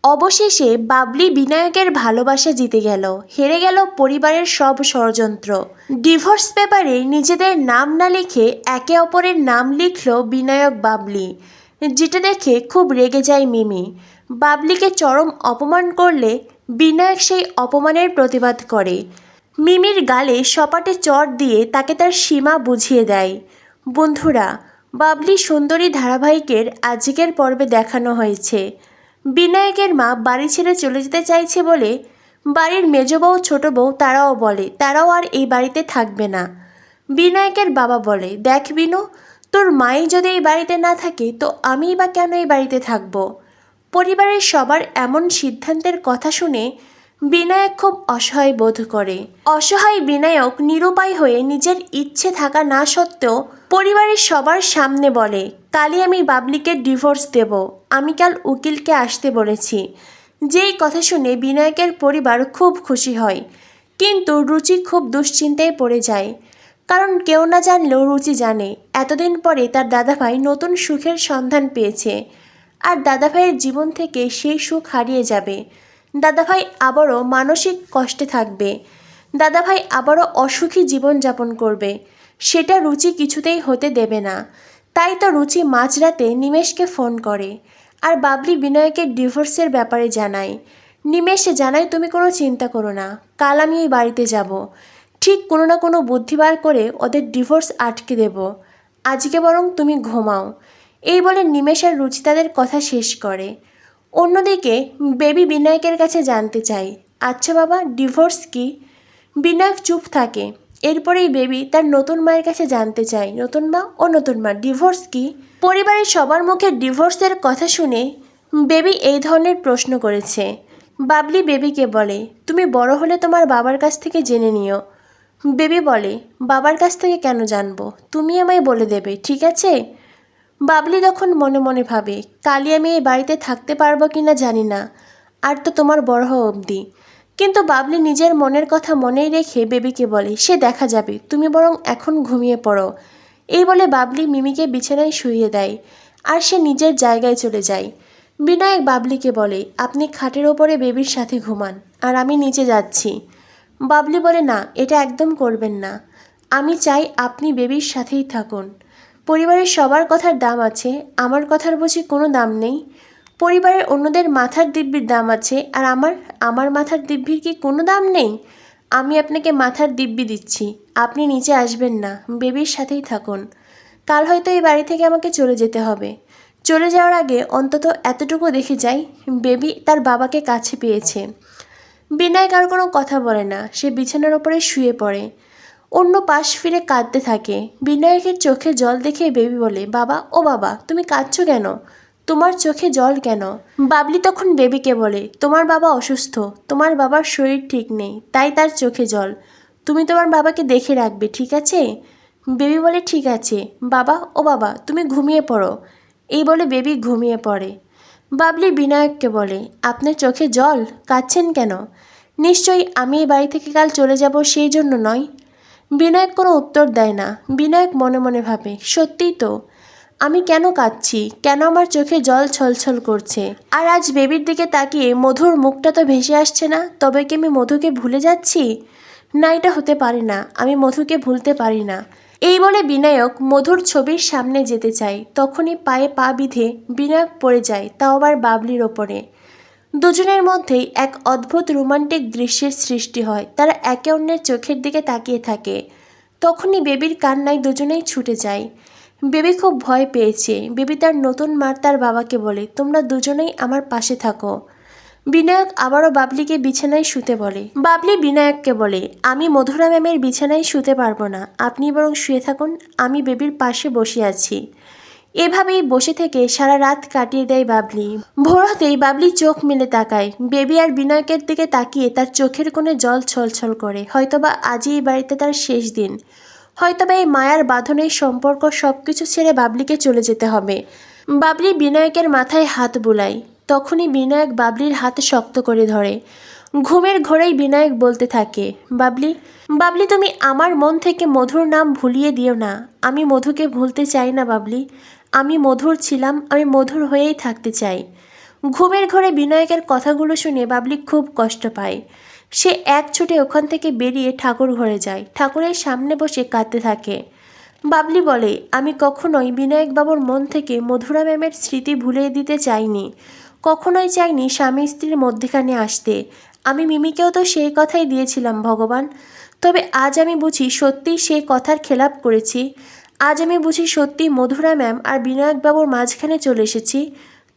অবশেষে বাবলি বিনায়কের ভালোবাসা জিতে গেল, হেরে গেল পরিবারের সব ষড়যন্ত্র। ডিভোর্স পেপারে নিজেদের নাম না লিখে একে অপরের নাম লিখল বিনায়ক বাবলি, যেটা দেখে খুব রেগে যায় মিমি। বাবলিকে চরম অপমান করলে বিনায়ক সেই অপমানের প্রতিবাদ করে। মিমির গালে সপাটে চড় দিয়ে তাকে তার সীমা বুঝিয়ে দেয়। বন্ধুরা, বাবলি সুন্দরী ধারাবাহিকের আজকের পর্বে দেখানো হয়েছে বিনায়কের মা বাড়ি ছেড়ে চলে যেতে চাইছে বলে বাড়ির মেজ বউ ছোট বউ তারাও বলে তারাও আর এই বাড়িতে থাকবে না। বিনায়কের বাবা বলে, দেখ বিনু, তোর মাই যদি এই বাড়িতে না থাকে তো আমিই বা কেন এই বাড়িতে থাকব। পরিবারের সবার এমন সিদ্ধান্তের কথা শুনে বিনায়ক খুব অসহায় বোধ করে। অসহায় বিনায়ক নিরুপায় হয়ে নিজের ইচ্ছে থাকা না সত্ত্বেও পরিবারের সবার সামনে বলে, কালই আমি বাবলিকে ডিভোর্স দেব, আমি কাল উকিলকে আসতে বলেছি। যেই কথা শুনে বিনায়কের পরিবার খুব খুশি হয়, কিন্তু রুচি খুব দুশ্চিন্তায় পড়ে যায়। কারণ কেউ না জানলেও রুচি জানে এতদিন পরে তার দাদাভাই নতুন সুখের সন্ধান পেয়েছে, আর দাদাভাইয়ের জীবন থেকে সেই সুখ হারিয়ে যাবে। দাদাভাই আবারও মানসিক কষ্টে থাকবে, দাদাভাই আবারও অসুখী জীবনযাপন করবে। সেটা রুচি কিছুতেই হতে দেবে না। তাই তো রুচি মাঝরাতে নিমেষকে ফোন করে আর বাবলি বিনায়কের ডিভোর্সের ব্যাপারে জানায়। নিমেষ জানায়, তুমি কোনো চিন্তা করো না, কাল আমি এই বাড়িতে যাব, ঠিক কোনো না কোনো বুদ্ধি বার করে ওদের ডিভোর্স আটকে দেব, আজকে বরং তুমি ঘুমাও। এই বলে নিমেষ আর রুচি তাদের কথা শেষ করে। অন্যদিকে বেবি বিনায়কের কাছে জানতে চায়, আচ্ছা বাবা, ডিভোর্স কি? বিনায়ক চুপ থাকে। এরপরেই বেবি তার নতুন মায়ের কাছে জানতে চায়, নতুন মা ও নতুন মা, ডিভোর্স কি? পরিবারের সবার মুখে ডিভোর্সের কথা শুনে বেবি এই ধরনের প্রশ্ন করেছে। বাবলি বেবিকে বলে, তুমি বড় হলে তোমার বাবার কাছ থেকে জেনে নিও। বেবি বলে, বাবার কাছ থেকে কেন জানবো, তুমি আমায় বলে দেবে, ঠিক আছে? বাবলি তখন মনে মনে ভাবে, কালই আমি এই বাড়িতে থাকতে পারবো কিনা জানি না, আর তো তোমার বড় হওয়া অবধি। কিন্তু বাবলি নিজের মনের কথা মনেই রেখে বেবিকে বলে, সে দেখা যাবে, তুমি বরং এখন ঘুমিয়ে পড়ো। এই বলে বাবলি মিমিকে বিছানায় শুইয়ে দেয় আর সে নিজের জায়গায় চলে যায়। বিনায়ক বাবলিকে বলে, আপনি খাটের ওপরে বেবির সাথে ঘুমান, আর আমি নিচে যাচ্ছি। বাবলি বলে, না, এটা একদম করবেন না, আমি চাই আপনি বেবির সাথেই থাকুন। পরিবারের সবার কথার দাম আছে, আমার কথার বুঝি কোনো দাম নেই? পরিবারের অন্যদের মাথার দিব্যির দাম আছে, আর আমার মাথার দিব্যির কি কোনো দাম নেই? আমি আপনাকে মাথার দিব্যি দিচ্ছি, আপনি নিচে আসবেন না, বেবির সাথেই থাকুন। কাল হয়তো এই বাড়ি থেকে আমাকে চলে যেতে হবে। চলে যাওয়ার আগে অন্তত এতটুকু দেখে যাই, বেবি তার বাবাকে কাছে পেয়েছে। বিনায়ক আর কোনো কথা বলে না, সে বিছানার ওপরে শুয়ে পড়ে। অন্য পাশ ফিরে কাঁদতে থাকে। বিনায়কের চোখে জল দেখে বেবি বলে, বাবা, ও বাবা, তুমি কাঁদছো কেন? তোমার চোখে জল কেন? বাবলি তখন বেবিকে বলে, তোমার বাবা অসুস্থ, তোমার বাবার শরীর ঠিক নেই, তাই তার চোখে জল, তুমি তোমার বাবাকে দেখে রাখবে, ঠিক আছে? বেবি বলে, ঠিক আছে বাবা, ও বাবা, তুমি ঘুমিয়ে পড়ো। এই বলে বেবি ঘুমিয়ে পড়ে। বাবলি বিনায়ককে বলে, আপনার চোখে জল, কাঁদছেন কেন? নিশ্চয়ই আমি এই বাড়ি থেকে কাল চলে যাব সেই জন্য নয়? বিনায়ক কোনো উত্তর দেয় না। বিনায়ক মনে মনে ভাবে, সত্যিই তো, আমি কেন কাঁদছি, কেন আমার চোখে জল ছলছল করছে? আর আজ বেবির দিকে তাকিয়ে মধুর মুখটা তো ভেসে আসছে না, তবে কি আমি মধুকে ভুলে যাচ্ছি? না, এটা হতে পারে না, আমি মধুকে ভুলতে পারি না। এই বলে বিনায়ক মধুর ছবির সামনে যেতে চায়, তখনই পায়ে পা বিঁধে বিনায়ক পড়ে যায়, তাও আবার বাবলির ওপরে। দুজনের মধ্যেই এক অদ্ভুত রোমান্টিক দৃশ্যের সৃষ্টি হয়। তারা একে অন্যের চোখের দিকে তাকিয়ে থাকে। তখনই বেবির কান্নায় দুজনেই ছুটে যায়। বেবি খুব ভয় পেয়েছে। বেবি তার নতুন মার তার বাবাকে বলে, তোমরা দুজনেই আমার পাশে থাকো। বিনায়ক আবারও বাবলিকে বিছানায় শুতে বলে। বাবলি বিনায়ককে বলে, আমি মধুরা ম্যামের বিছানায় শুতে পারবো না, আপনি বরং শুয়ে থাকুন, আমি বেবির পাশে বসে আছি। এভাবেই বসে থেকে সারা রাত কাটিয়ে দেয় বাবলি। ভোর হতেই বাবলি চোখ মেলে তাকায়। বেবি আর বিনায়কের দিকে তাকিয়ে তার চোখের কোণে জল ছলছল করে। হয়তোবা আজই এই বাড়িতে তার শেষ দিন, হয়তোবা এই মায়ার বাঁধনের সম্পর্ক সব কিছু ছেড়ে বাবলিকে চলে যেতে হবে। বাবলি বিনায়কের মাথায় হাত বুলায়। তখনই বিনায়ক বাবলির হাত শক্ত করে ধরে। ঘুমের ঘোরেই বিনায়ক বলতে থাকে, বাবলি, বাবলি, তুমি আমার মন থেকে মধুর নাম ভুলিয়ে দিও না। আমি মধুকে ভুলতে চাই না বাবলি, আমি মধুর ছিলাম, আমি মধুর হয়েই থাকতে চাই। ঘুমের ঘরে বিনায়কের কথাগুলো শুনে বাবলি খুব কষ্ট পায়। সে এক ছুটে ওখান থেকে বেরিয়ে ঠাকুর ঘরে যায়, ঠাকুরের সামনে বসে কাঁদতে থাকে। বাবলি বলে, আমি কখনোই বিনায়ক বাবুর মন থেকে মধুরা ম্যামের স্মৃতি ভুলিয়ে দিতে চাইনি, কখনোই চাইনি স্বামী স্ত্রীর মধ্যেখানে আসতে। আমি মিমিকেও তো সেই কথাই দিয়েছিলাম ভগবান। তবে আজ আমি বুঝি সত্যিই সেই কথার খেলাপ করেছি। আজ আমি বুঝি সত্যি মধুরা ম্যাম আর বিনায়ক বাবুর মাঝখানে চলে এসেছি।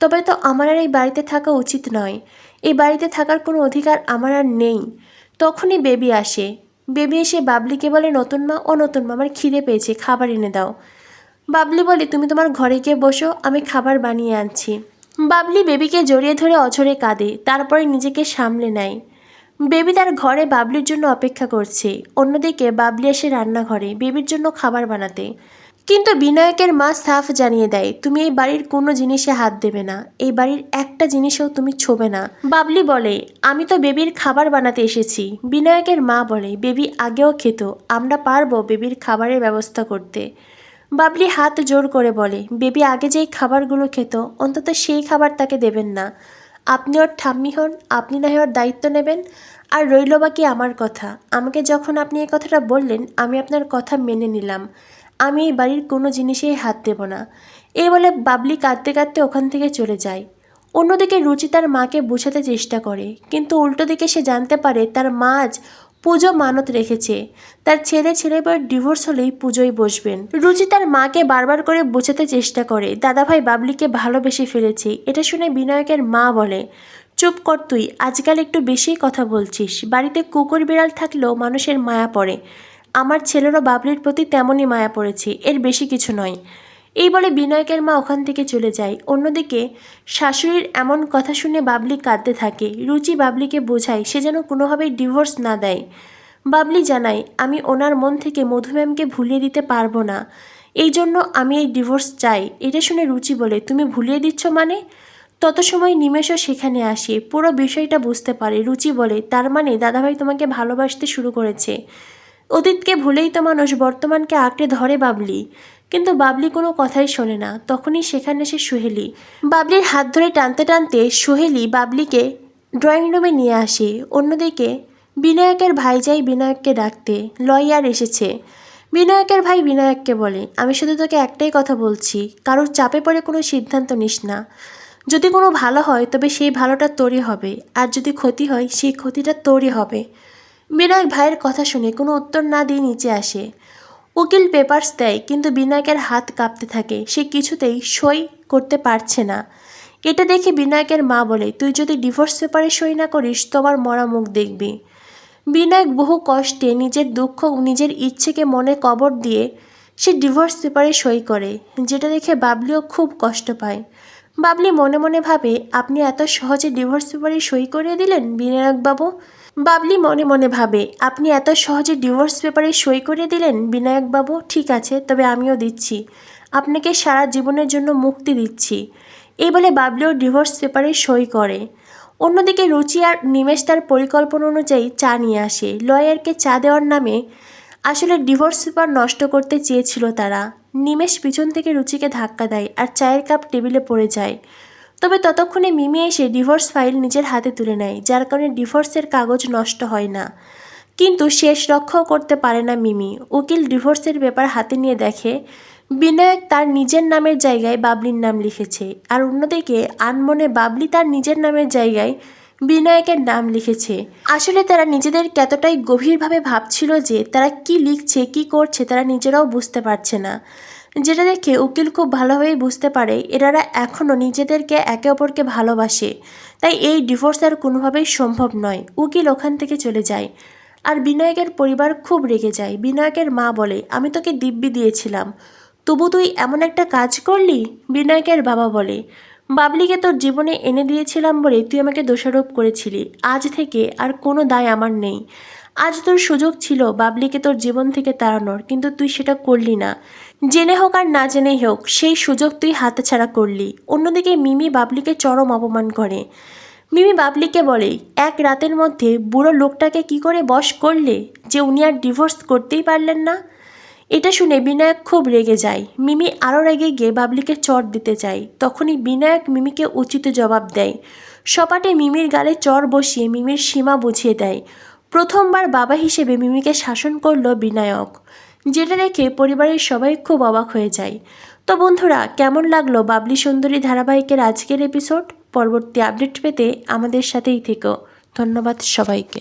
তবে তো আমার আর এই বাড়িতে থাকা উচিত নয়, এই বাড়িতে থাকার কোনো অধিকার আমার আর নেই। তখনই বেবি আসে। বেবি এসে বাবলিকে বলে, নতুন মা ও নতুন মা, আমার খিদে পেয়েছে, খাবার এনে দাও। বাবলি বলে, তুমি তোমার ঘরে গিয়ে বসো, আমি খাবার বানিয়ে আনছি। বাবলি বেবিকে জড়িয়ে ধরে অঝরে কাঁদে, তারপরে নিজেকে সামলে নেয়। বেবি তার ঘরে বাবলির জন্য অপেক্ষা করছে। অন্যদিকে বাবলি আসে রান্নাঘরে বেবির জন্য খাবার বানাতে। কিন্তু বিনায়কের মা সাফ জানিয়ে দেয়, তুমি এই বাড়ির কোনো জিনিসে হাত দেবে না, এই বাড়ির একটা জিনিসও তুমি ছোবে না। বাবলি বলে, আমি তো বেবির খাবার বানাতে এসেছি। বিনায়কের মা বলে, বেবি আগেও খেত, আমরা পারবো বেবির খাবারের ব্যবস্থা করতে। বাবলি হাত জোর করে বলে, বেবি আগে যেই খাবারগুলো খেত অন্তত সেই খাবার তাকে দেবেন না। আপনি ওর ঠাম্মি হন, আপনি না হয় ওর দায়িত্ব নেবেন। আর রইল বাকি আমার কথা, আমাকে যখন আপনি এই কথাটা বললেন আমি আপনার কথা মেনে নিলাম। আমি এই বাড়ির কোনো জিনিসেই হাত দেব না। এই বলে বাবলি কাঁদতে কাঁদতে ওখান থেকে চলে যায়। অন্যদিকে রুচি তার মাকে বোঝাতে চেষ্টা করে, কিন্তু উল্টো দিকে সে জানতে পারে তার মা আজ পুজো মানত রেখেছে, তার ছেলে বউয়ের ডিভোর্স হলেই পুজোয় বসবেন। রুচি তার মাকে বারবার করে বোঝাতে চেষ্টা করে দাদাভাই বাবলিকে ভালোবেসে ফেলেছে। এটা শুনে বিনায়কের মা বলে, চুপ কর তুই, আজকাল একটু বেশিই কথা বলছিস। বাড়িতে কুকুর বিড়াল থাকলেও মানুষের মায়া পড়ে, আমার ছেলেরও বাবলির প্রতি তেমনই মায়া পড়েছে, এর বেশি কিছু নয়। এই বলে বিনায়কের মা ওখান থেকে চলে যায়। অন্যদিকে শাশুড়ির এমন কথা শুনে বাবলি কাঁদতে থাকে। রুচি বাবলিকে বোঝায় সে যেন কোনোভাবেই ডিভোর্স না দেয়। বাবলি জানায়, আমি ওনার মন থেকে মধু ম্যামকে ভুলিয়ে দিতে পারবো না, এই জন্য আমি এই ডিভোর্স চাই। এটা শুনে রুচি বলে, তুমি ভুলিয়ে দিচ্ছ মানে? তত সময় নিমেষও সেখানে আসে, পুরো বিষয়টা বুঝতে পারে। রুচি বলে, তার মানে দাদাভাই তোমাকে ভালোবাসতে শুরু করেছে। অতীতকে ভুলেই তো মানুষ বর্তমানকে আঁকড়ে ধরে বাবলি। কিন্তু বাবলি কোনো কথাই শোনে না। তখনই সেখানে এসে সোহেলি। বাবলির হাত ধরে টানতে টানতে সোহেলি বাবলিকে ড্রয়িং রুমে নিয়ে আসে। অন্যদিকে বিনায়কের ভাই যায় বিনায়ককে ডাকতে, লয়ার এসেছে। বিনায়কের ভাই বিনায়ককে বলে, আমি শুধু তোকে একটাই কথা বলছি, কারোর চাপে পড়ে কোনো সিদ্ধান্ত নিস না। যদি কোনো ভালো হয় তবে সেই ভালোটা তোরই হবে, আর যদি ক্ষতি হয় সেই ক্ষতিটা তোরই হবে। বিনায়ক ভাইয়ের কথা শুনে কোনো উত্তর না দিয়ে নিচে আসে। উকিল পেপারস দেয়, কিন্তু বিনায়কের হাত কাঁপতে থাকে, সে কিছুতেই সই করতে পারছে না। এটা দেখে বিনায়কের মা বলে, তুই যদি ডিভোর্স পেপারে সই না করিস তোমার মরা মুখ দেখবি। বিনায়ক বহু কষ্টে নিজের দুঃখ নিজের ইচ্ছেকে মনে কবর দিয়ে সে ডিভোর্স পেপারে সই করে, যেটা দেখে বাবলিও খুব কষ্ট পায়। বাবলি মনে মনে ভাবে, আপনি এত সহজে ডিভোর্স পেপারে সই করিয়ে দিলেন বিনায়কবাবু। বাবলি মনে মনে ভাবে, আপনি এত সহজে ডিভোর্স পেপারে সই করে দিলেন বিনায়কবাবু। ঠিক আছে, তবে আমিও দিচ্ছি, আপনাকে সারা জীবনের জন্য মুক্তি দিচ্ছি। এই বলে বাবলিও ডিভোর্স পেপারে সই করে। অন্যদিকে রুচি আর নিমেষ তার পরিকল্পনা অনুযায়ী চা নিয়ে আসে। লয়ারকে চা দেওয়ার নামে আসলে ডিভোর্স পেপার নষ্ট করতে চেয়েছিল তারা। নিমেষ পিছন থেকে রুচিকে ধাক্কা দেয় আর চায়ের কাপ টেবিলে পড়ে যায়। তবে ততক্ষণে মিমি এসে ডিভোর্স ফাইল নিজের হাতে তুলে নেয়, যার কারণে ডিভোর্সের কাগজ নষ্ট হয় না। কিন্তু শেষ রক্ষাও করতে পারে না মিমি। উকিল ডিভোর্সের ব্যাপার হাতে নিয়ে দেখে বিনায়ক তার নিজের নামের জায়গায় বাবলির নাম লিখেছে, আর অন্যদিকে আনমনে বাবলি তার নিজের নামের জায়গায় বিনায়কের নাম লিখেছে। আসলে তারা নিজেদের কতটাই গভীরভাবে ভাবছিল যে তারা কি লিখছে কি করছে তারা নিজেরাও বুঝতে পারছে না। যেটা দেখে উকিল খুব ভালোভাবেই বুঝতে পারে এনারা এখনও নিজেদেরকে একে অপরকে ভালোবাসে, তাই এই ডিভোর্স আর কোনোভাবেই সম্ভব নয়। উকিল ওখান থেকে চলে যায় আর বিনায়কের পরিবার খুব রেগে যায়। বিনায়কের মা বলে, আমি তোকে দিব্যি দিয়েছিলাম, তবু তুই এমন একটা কাজ করলি। বিনায়কের বাবা বলে, বাবলিকে তোর জীবনে এনে দিয়েছিলাম বলে তুই আমাকে দোষারোপ করেছিলি, আজ থেকে আর কোনো দায় আমার নেই। আজ তোর সুযোগ ছিল বাবলিকে তোর জীবন থেকে তাড়ানোর, কিন্তু তুই সেটা করলি না। জেনে হোক আর না জেনেই হোক সেই সুযোগ তুই হাতছাড়া করলি। অন্যদিকে মিমি বাবলিকে চরম অপমান করে। মিমি বাবলিকে বলে, এক রাতের মধ্যে বুড়ো লোকটাকে কি করে বশ করলে যে উনি আর ডিভোর্স করতেই পারলেন না। এটা শুনে বিনায়ক খুব রেগে যায়। মিমি আরও রেগে গিয়ে বাবলিকে চড় দিতে চায়। তখনই বিনায়ক মিমিকে উচিত জবাব দেয়। সপাটে মিমির গালে চড় বসিয়ে মিমির সীমা বুঝিয়ে দেয়। প্রথমবার বাবা হিসেবে মিমিকে শাসন করল বিনায়ক, যেটা দেখে পরিবারের সবাই খুব অবাক হয়ে যায়। তো বন্ধুরা, কেমন লাগলো বাবলি সুন্দরী ধারাবাহিকের আজকের এপিসোড? পরবর্তী আপডেট পেতে আমাদের সাথেই থেকো। ধন্যবাদ সবাইকে।